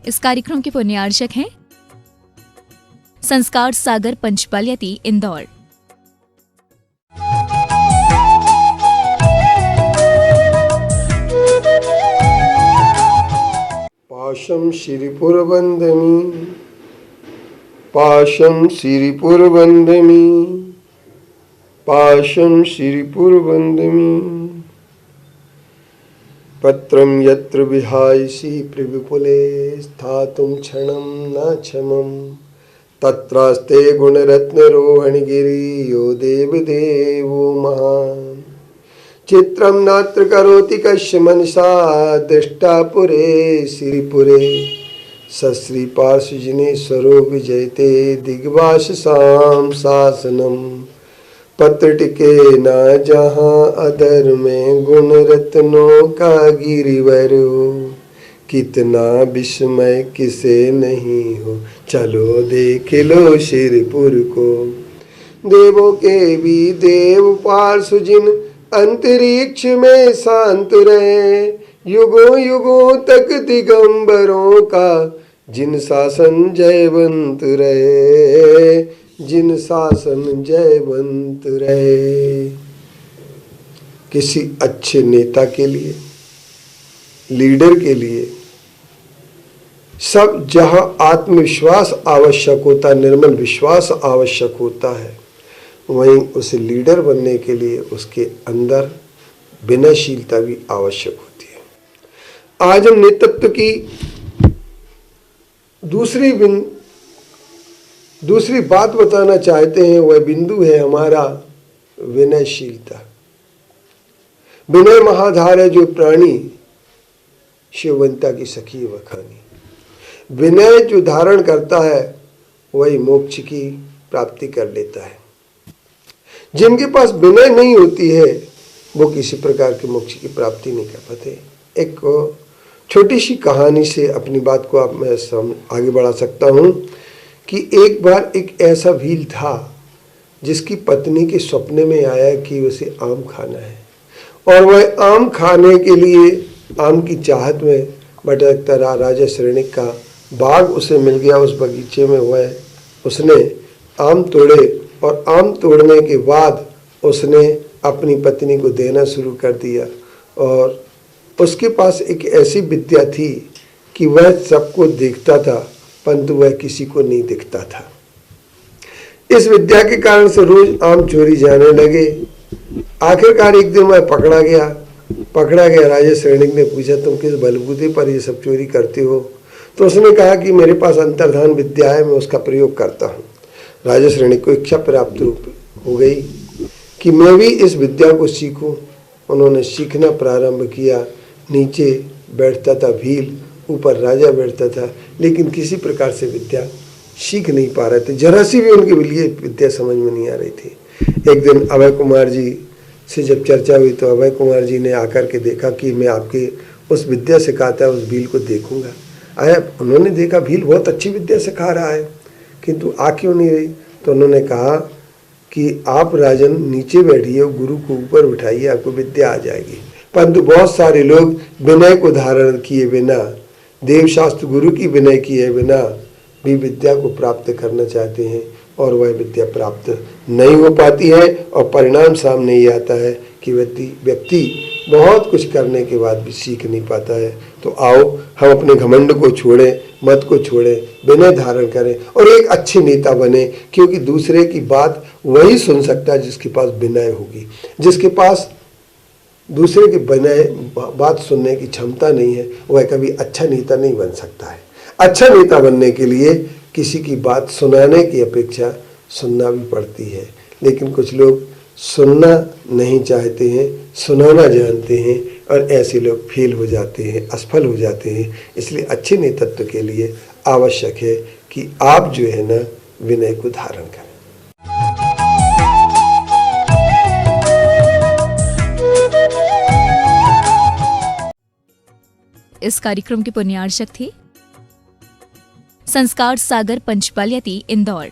इस कार्यक्रम के पुण्यार्चक हैं संस्कार सागर पंचपालियती इंदौर। पाशम श्रीपुरवंदमी, पाशम श्रीपुरवंदमी, पाशम श्रीपुरवंदमी। पत्रं यत्र विहायसि प्रविपुले स्थातुं क्षणं न क्षमं, तत्रास्ते गुणरत्नरोहणगिरियो देवदेवो महान्। चित्रं नात्र करोति कस्य मनसा दृष्टा पुरे श्रीपुरे, सश्री पार्श्वजनेश्वरो विजयते दिग्वाससां शासनम्। पत्र टिके ना जहाँ अदर में गुण रत्नों का गिरिवर हो, कितना विस्मय किसे नहीं हो, चलो देख लो श्रीपुर को। देवों के भी देव पार्श्वजिन अंतरिक्ष में शांत रहे, युगों युगों तक दिगंबरों का जिन शासन जयवंत रहे, जिन शासन जयवंत रहे। किसी अच्छे नेता के लिए, लीडर के लिए सब जहां आत्मविश्वास आवश्यक होता, निर्मल विश्वास आवश्यक होता है, वहीं उसे लीडर बनने के लिए उसके अंदर विनयशीलता भी आवश्यक होती है। आज हम नेतृत्व की दूसरी बात बताना चाहते हैं। वह बिंदु है हमारा विनयशीलता। विनय महाधार है जो प्राणी, शिववंता की सखी बखानी। विनय जो धारण करता है वही मोक्ष की प्राप्ति कर लेता है। जिनके पास विनय नहीं होती है वो किसी प्रकार के मोक्ष की प्राप्ति नहीं कर पाते। एक छोटी सी कहानी से अपनी बात को आप मैं आगे बढ़ा सकता हूँ कि एक बार एक ऐसा भील था जिसकी पत्नी के सपने में आया कि उसे आम खाना है, और वह आम खाने के लिए आम की चाहत में भटकता रहा। राजा श्रेणिक का बाग उसे मिल गया। उस बगीचे में उसने आम तोड़े और आम तोड़ने के बाद उसने अपनी पत्नी को देना शुरू कर दिया। और उसके पास एक ऐसी विद्या थी कि वह सबको देखता था परंतु वह किसी को नहीं दिखता था। इस विद्या के कारण से रोज आम चोरी जाने लगे। आखिरकार एक दिन वह पकड़ा गया। राजा श्रेणिक ने पूछा, तुम किस बलबूते पर ये सब चोरी करते हो? तो उसने कहा कि मेरे पास अंतर्धान विद्या है, मैं उसका प्रयोग करता हूँ। राजा श्रेणिक को इच्छा प्राप्त हो गई कि मैं भी इस विद्या को सीखूं। उन्होंने सीखना प्रारंभ किया। नीचे बैठता था भील, ऊपर राजा बैठता था, लेकिन किसी प्रकार से विद्या सीख नहीं पा रहे थे। जरा सी भी उनके लिए विद्या समझ में नहीं आ रही थी। एक दिन अभय कुमार जी से जब चर्चा हुई तो अभय कुमार जी ने आकर के देखा कि मैं आपके उस विद्या सिखाता है उस भील को देखूंगा। आया, उन्होंने देखा भील बहुत अच्छी विद्या सिखा रहा है किंतु आ क्यों नहीं रही। तो उन्होंने कहा कि आप राजन नीचे बैठिए, गुरु को ऊपर उठाइए, आपको विद्या आ जाएगी। परंतु बहुत सारे लोग विनय को धारण किए बिना, देवशास्त्र गुरु की विनय किए बिना भी विद्या को प्राप्त करना चाहते हैं और वह विद्या प्राप्त नहीं हो पाती है। और परिणाम सामने ये आता है कि व्यक्ति बहुत कुछ करने के बाद भी सीख नहीं पाता है। तो आओ हम अपने घमंड को छोड़ें, मत को छोड़ें, विनय धारण करें और एक अच्छे नेता बने, क्योंकि दूसरे की बात वही सुन सकता है जिसके पास विनय होगी। जिसके पास दूसरे की विनय बात सुनने की क्षमता नहीं है वह कभी अच्छा नेता नहीं बन सकता है। अच्छा नेता बनने के लिए किसी की बात सुनाने की अपेक्षा सुनना भी पड़ती है, लेकिन कुछ लोग सुनना नहीं चाहते हैं, सुनाना जानते हैं और ऐसे लोग फेल हो जाते हैं, असफल हो जाते हैं। इसलिए अच्छे नेतृत्व के लिए आवश्यक है कि आप जो है ना विनय को धारण करें। इस कार्यक्रम के पुण्यार्चक थे संस्कार सागर पंचपालियती इंदौर।